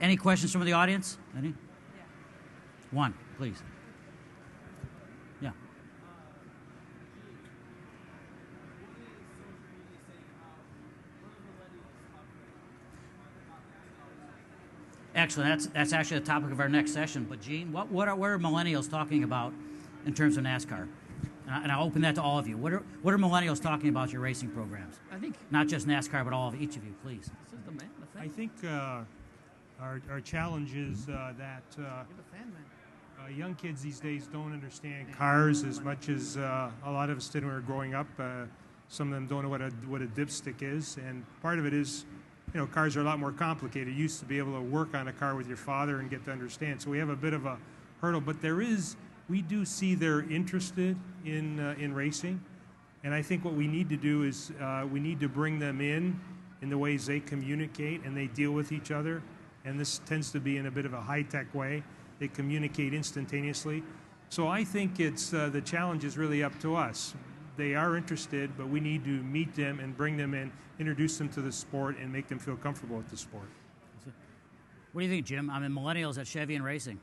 Any questions from the audience? Any? Yeah. One, please. Yeah. Excellent. That's actually the topic of our next session. But Gene, what are millennials talking about in terms of NASCAR? And I'll open that to all of you. What are millennials talking about your racing programs? I think not just NASCAR, but all of each of you, please. This is the man. The fan. I think our challenge is that young kids these days don't understand cars as much as a lot of us did when we were growing up. Some of them don't know what a dipstick is, and part of it is, cars are a lot more complicated. You used to be able to work on a car with your father and get to understand. So we have a bit of a hurdle, but we do see they're interested in racing, and I think what we need to do is we need to bring them in the ways they communicate and they deal with each other, and this tends to be in a bit of a high-tech way. They communicate instantaneously. So I think it's the challenge is really up to us. They are interested, but we need to meet them and bring them in, introduce them to the sport, and make them feel comfortable with the sport. What do you think, Jim? I'm in millennials at Chevy and racing.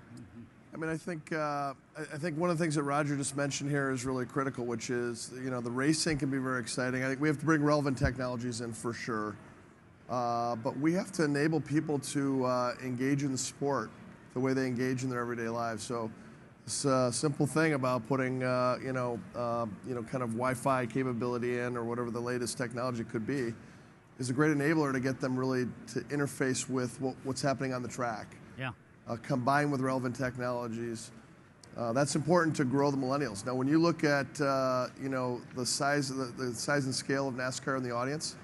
I mean, I think one of the things that Roger just mentioned here is really critical, which is, the racing can be very exciting. I think we have to bring relevant technologies in for sure, but we have to enable people to engage in the sport the way they engage in their everyday lives. So this simple thing about putting, kind of Wi-Fi capability in, or whatever the latest technology could be, is a great enabler to get them really to interface with what's happening on the track. Yeah. Combined with relevant technologies. That's important to grow the millennials. Now, when you look at the size and scale of NASCAR in the audience,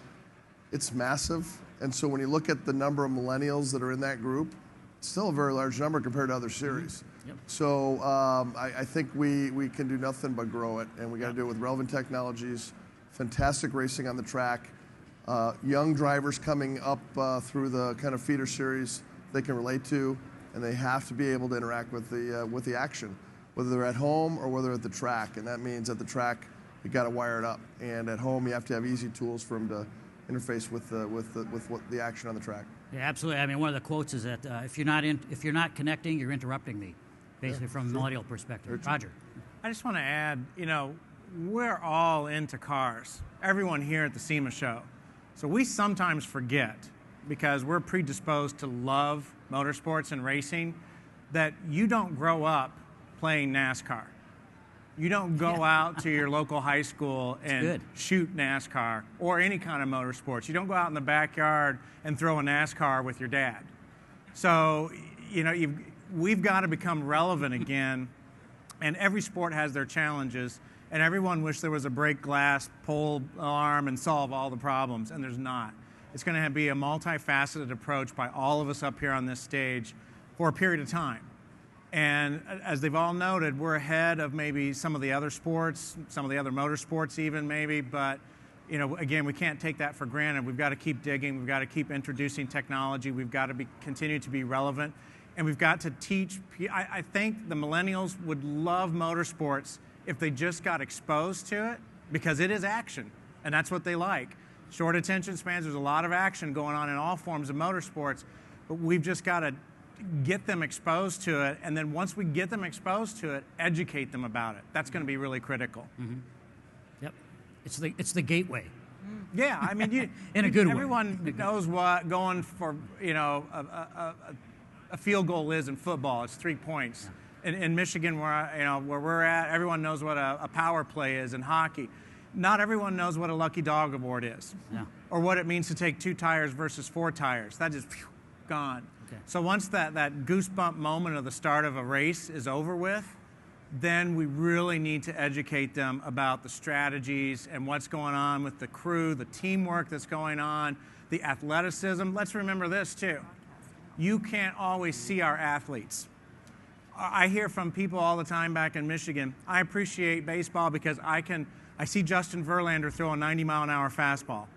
it's massive. And so when you look at the number of millennials that are in that group, it's still a very large number compared to other series. Yep. So I think we can do nothing but grow it, and we got to do it with relevant technologies, fantastic racing on the track, young drivers coming up through the kind of feeder series they can relate to, and they have to be able to interact with the action, whether they're at home or whether they're at the track. And that means at the track, you got to wire it up, and at home, you have to have easy tools for them to interface with the action on the track. Yeah, absolutely. I mean, one of the quotes is that if you're not connecting, you're interrupting me, basically from a millennial perspective. Roger. I just want to add, we're all into cars. Everyone here at the SEMA show. So we sometimes forget, because we're predisposed to love motorsports and racing, that you don't grow up playing NASCAR. You don't go out to your local high school and shoot NASCAR or any kind of motorsports. You don't go out in the backyard and throw a NASCAR with your dad. So, we've got to become relevant again, and every sport has their challenges, and everyone wishes there was a break glass, pull alarm, and solve all the problems, and there's not. It's going to be a multifaceted approach by all of us up here on this stage for a period of time. And as they've all noted, we're ahead of maybe some of the other sports, some of the other motorsports even maybe, but again, we can't take that for granted. We've got to keep digging. We've got to keep introducing technology. We've got to continue to be relevant. And we've got to teach. I think the millennials would love motorsports if they just got exposed to it, because it is action, and that's what they like. Short attention spans, there's a lot of action going on in all forms of motorsports, but we've just got to get them exposed to it, and then once we get them exposed to it, educate them about it. That's going to be really critical. Mm-hmm. Yep. It's the gateway. Yeah, I mean, in a good way. Everyone knows what going for a field goal is in football. It's 3 points. Yeah. In Michigan, where we're at, everyone knows what a power play is in hockey. Not everyone knows what a lucky dog award is, or what it means to take 2 tires versus 4 tires. That just gone. Okay. So once that goosebump moment of the start of a race is over with, then we really need to educate them about the strategies and what's going on with the crew, the teamwork that's going on, the athleticism. Let's remember this too. You can't always see our athletes. I hear from people all the time back in Michigan, I appreciate baseball because I see Justin Verlander throw a 90-mile-an-hour fastball.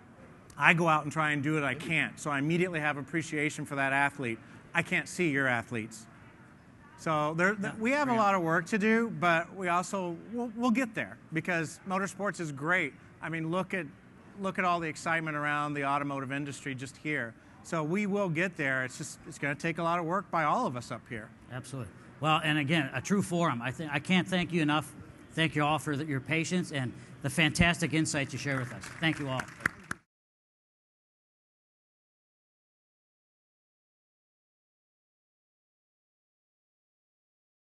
I go out and try and do it, I can't. So I immediately have appreciation for that athlete. I can't see your athletes. So we have a lot of work to do, but we also, we'll get there, because motorsports is great. I mean, look at all the excitement around the automotive industry just here. So we will get there. It's going to take a lot of work by all of us up here. Absolutely. Well, and again, a true forum. I can't thank you enough. Thank you all for your patience and the fantastic insights you share with us. Thank you all.